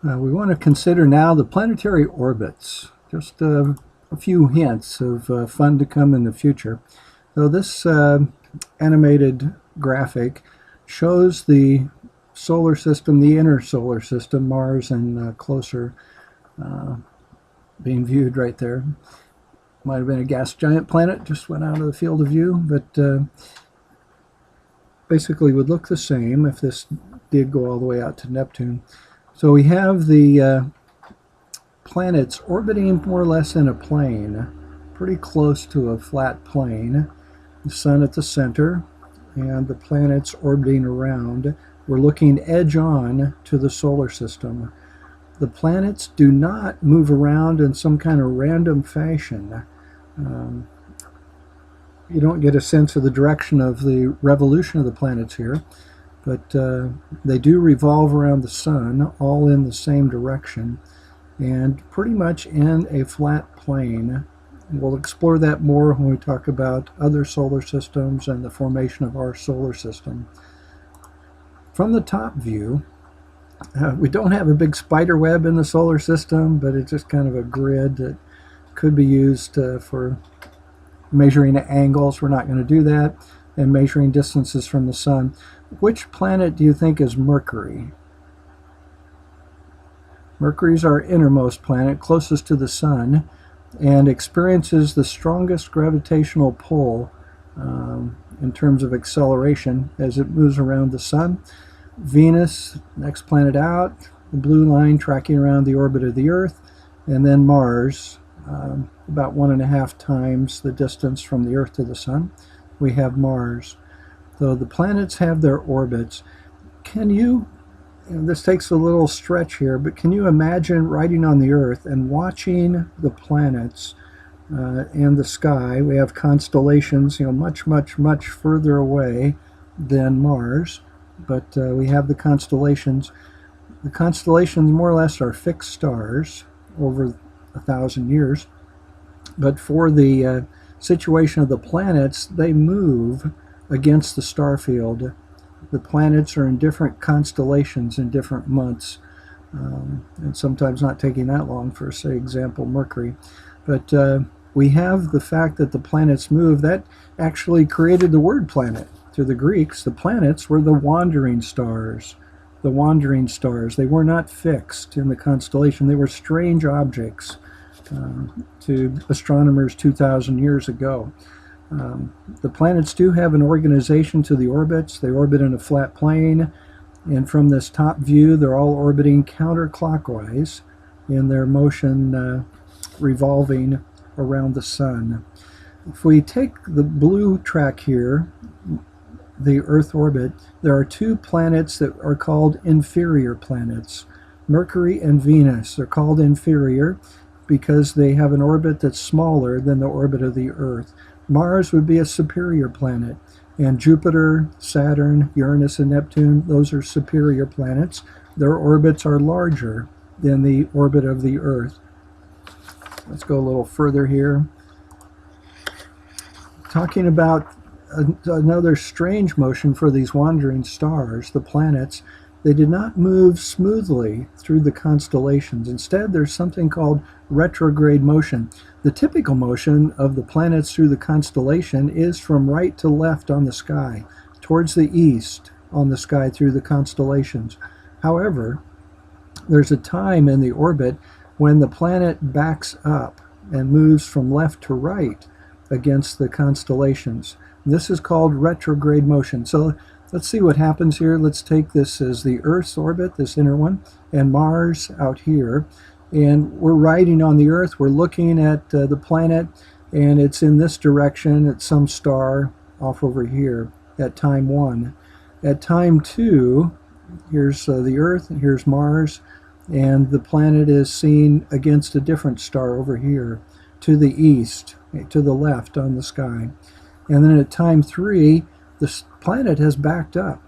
We want to consider now the planetary orbits. Just a few hints of fun to come in the future. So this animated graphic shows the solar system, the inner solar system, Mars and closer, being viewed right there. Might have been a gas giant planet, just went out of the field of view, but basically would look the same if this did go all the way out to Neptune. So we have the planets orbiting more or less in a plane, pretty close to a flat plane. The sun at the center, and the planets orbiting around. We're looking edge on to the solar system. The planets do not move around in some kind of random fashion. You don't get a sense of the direction of the revolution of the planets here, but they do revolve around the sun, all in the same direction, and pretty much in a flat plane. We'll explore that more when we talk about other solar systems and the formation of our solar system. From the top view, we don't have a big spider web in the solar system, but it's just kind of a grid that could be used for measuring angles. We're not going to do that, and measuring distances from the sun. Which planet do you think is Mercury? Mercury is our innermost planet, closest to the sun, and experiences the strongest gravitational pull in terms of acceleration as it moves around the sun. Venus, next planet out, the blue line tracking around the orbit of the Earth, and then Mars, about 1.5 times the distance from the Earth to the sun. We have Mars. So the planets have their orbits. Can you, and this takes a little stretch here, but can you imagine riding on the Earth and watching the planets and the sky? We have constellations, much, much, much further away than Mars, but we have the constellations. The constellations more or less are fixed stars over 1,000 years, but for the situation of the planets, they move against the star field. The planets are in different constellations in different months, and sometimes not taking that long for, say, example, Mercury. But we have the fact that the planets move. That actually created the word planet. To the Greeks, the planets were the wandering stars. The wandering stars. They were not fixed in the constellation. They were strange objects to astronomers 2,000 years ago. The planets do have an organization to the orbits. They orbit in a flat plane, and from this top view, they're all orbiting counterclockwise in their motion revolving around the sun. If we take the blue track here, the Earth orbit, there are two planets that are called inferior planets, Mercury and Venus. They're called inferior because they have an orbit that's smaller than the orbit of the Earth. Mars would be a superior planet, and Jupiter, Saturn, Uranus, and Neptune, those are superior planets. Their orbits are larger than the orbit of the Earth. Let's go a little further here. Talking about another strange motion for these wandering stars, the planets. They did not move smoothly through the constellations. Instead, there's something called retrograde motion. The typical motion of the planets through the constellation is from right to left on the sky, towards the east on the sky through the constellations. However, there's a time in the orbit when the planet backs up and moves from left to right against the constellations. This is called retrograde motion. So let's see what happens here. Let's take this as the Earth's orbit, this inner one, and Mars out here. And we're riding on the Earth. We're looking at the planet, and it's in this direction at some star off over here at time 1. At time 2, here's the Earth, and here's Mars, and the planet is seen against a different star over here to the east, to the left on the sky. And then at time 3, the planet has backed up.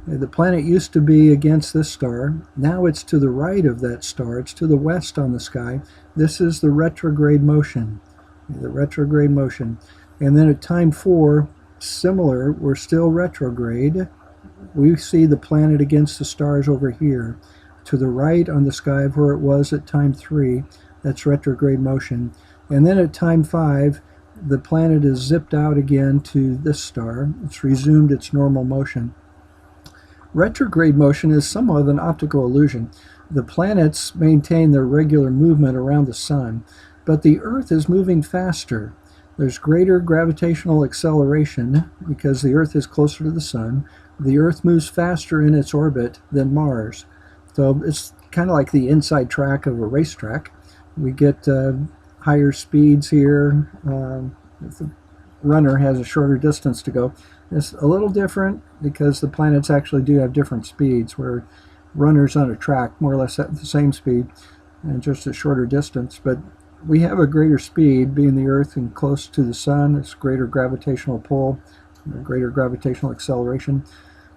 The planet used to be against this star. Now it's to the right of that star. It's to the west on the sky. This is the retrograde motion. The retrograde motion. And then at time 4, similar, we're still retrograde. We see the planet against the stars over here. to the right on the sky of where it was at time 3. That's retrograde motion. And then at time 5, the planet is zipped out again to this star. It's resumed its normal motion. Retrograde motion is somewhat of an optical illusion. The planets maintain their regular movement around the sun, but the Earth is moving faster. There's greater gravitational acceleration because the Earth is closer to the sun. The Earth moves faster in its orbit than Mars. So it's kind of like the inside track of a racetrack. We get higher speeds here. If the runner has a shorter distance to go. It's a little different because the planets actually do have different speeds, where runners on a track more or less at the same speed and just a shorter distance. But we have a greater speed, being the Earth and close to the sun. It's greater gravitational pull, greater gravitational acceleration.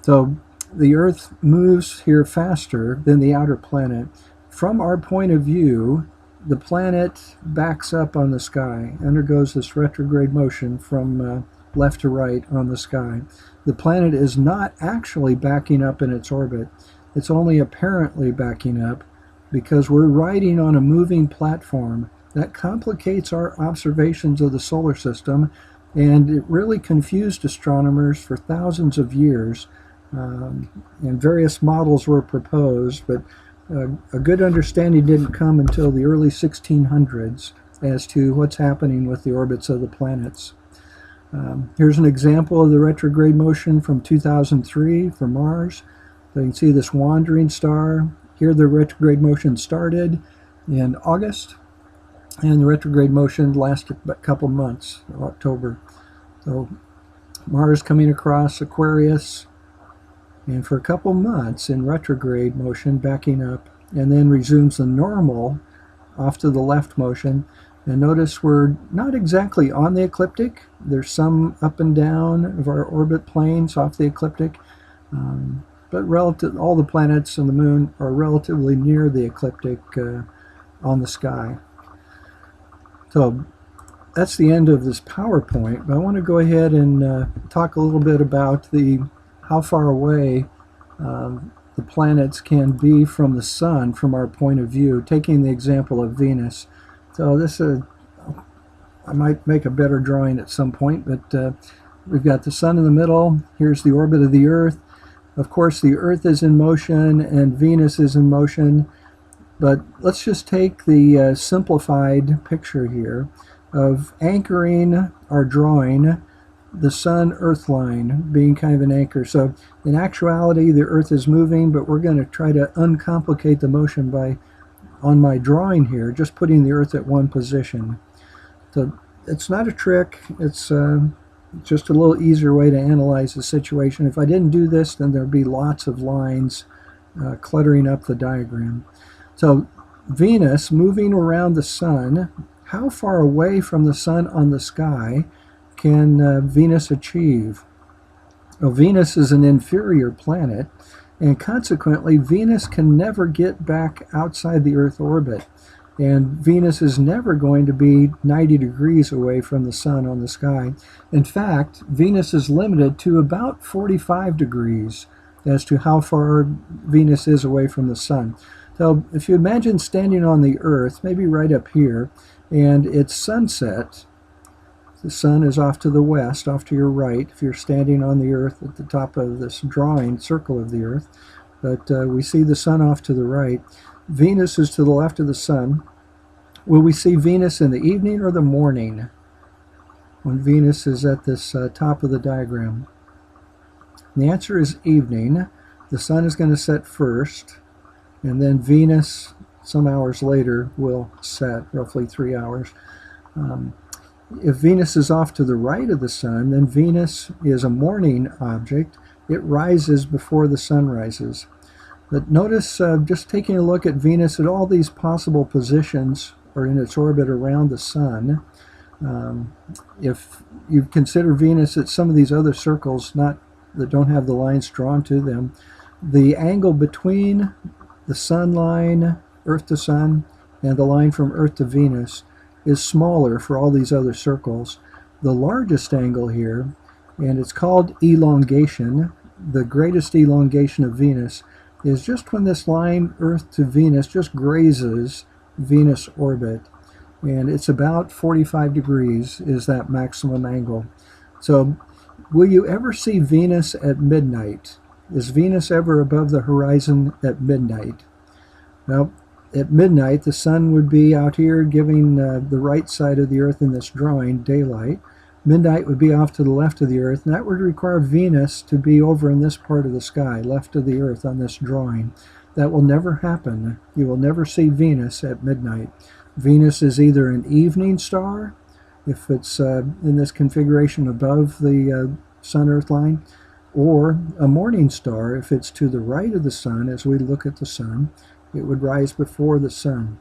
So the Earth moves here faster than the outer planet. From our point of view, the planet backs up on the sky, undergoes this retrograde motion from left to right on the sky. The planet is not actually backing up in its orbit. It's only apparently backing up because we're riding on a moving platform. That complicates our observations of the solar system, and it really confused astronomers for thousands of years. And various models were proposed, but a good understanding didn't come until the early 1600s as to what's happening with the orbits of the planets. Here's an example of the retrograde motion from 2003 for Mars. So you can see this wandering star. Here the retrograde motion started in August, and the retrograde motion lasted a couple months, October. So Mars coming across Aquarius, and for a couple months in retrograde motion, backing up, and then resumes the normal off to the left motion. And notice we're not exactly on the ecliptic. There's some up and down of our orbit planes off the ecliptic, but relative, all the planets and the moon are relatively near the ecliptic on the sky. So that's the end of this PowerPoint, but I want to go ahead and talk a little bit about how far away the planets can be from the sun from our point of view, taking the example of Venus. So this I might make a better drawing at some point, but we've got the sun in the middle. Here's the orbit of the Earth. Of course, the Earth is in motion and Venus is in motion, but let's just take the simplified picture here of anchoring our drawing, the Sun-Earth line being kind of an anchor. So in actuality, the Earth is moving, but we're going to try to uncomplicate the motion by, on my drawing here, just putting the Earth at one position. So it's not a trick. It's just a little easier way to analyze the situation. If I didn't do this, then there'd be lots of lines cluttering up the diagram. So Venus moving around the sun, how far away from the sun on the sky can Venus achieve? Well, Venus is an inferior planet, and consequently Venus can never get back outside the Earth orbit. And Venus is never going to be 90 degrees away from the sun on the sky. In fact, Venus is limited to about 45 degrees as to how far Venus is away from the sun. So if you imagine standing on the Earth, maybe right up here, and it's sunset, the sun is off to the west, off to your right, if you're standing on the Earth at the top of this drawing circle of the Earth. But we see the sun off to the right. Venus is to the left of the sun. Will we see Venus in the evening or the morning when Venus is at this top of the diagram? And the answer is evening. The sun is going to set first, and then Venus, some hours later, will set, roughly 3 hours. If Venus is off to the right of the sun, then Venus is a morning object. It rises before the sun rises. But notice, just taking a look at Venus at all these possible positions or in its orbit around the sun, if you consider Venus at some of these other circles that don't have the lines drawn to them, the angle between the sun line, Earth to sun, and the line from Earth to Venus is smaller for all these other circles. The largest angle here, and it's called elongation, the greatest elongation of Venus, is just when this line Earth to Venus just grazes Venus orbit. And it's about 45 degrees is that maximum angle. So will you ever see Venus at midnight? Is Venus ever above the horizon at midnight? Well, at midnight, the sun would be out here giving the right side of the Earth in this drawing daylight. Midnight would be off to the left of the Earth, and that would require Venus to be over in this part of the sky, left of the Earth on this drawing. That will never happen. You will never see Venus at midnight. Venus is either an evening star, if it's in this configuration above the Sun-Earth line, or a morning star if it's to the right of the sun. As we look at the sun, it would rise before the sun.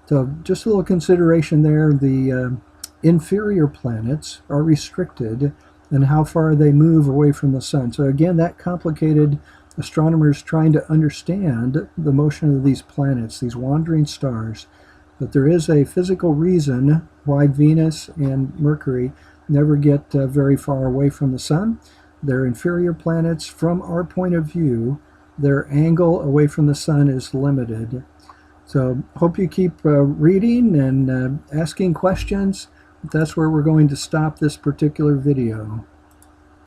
So just a little consideration there. The inferior planets are restricted in how far they move away from the sun. So again, that complicated astronomers trying to understand the motion of these planets, these wandering stars. But there is a physical reason why Venus and Mercury never get very far away from the sun. They're inferior planets. From our point of view, their angle away from the sun is limited. So hope you keep reading and asking questions. That's where we're going to stop this particular video.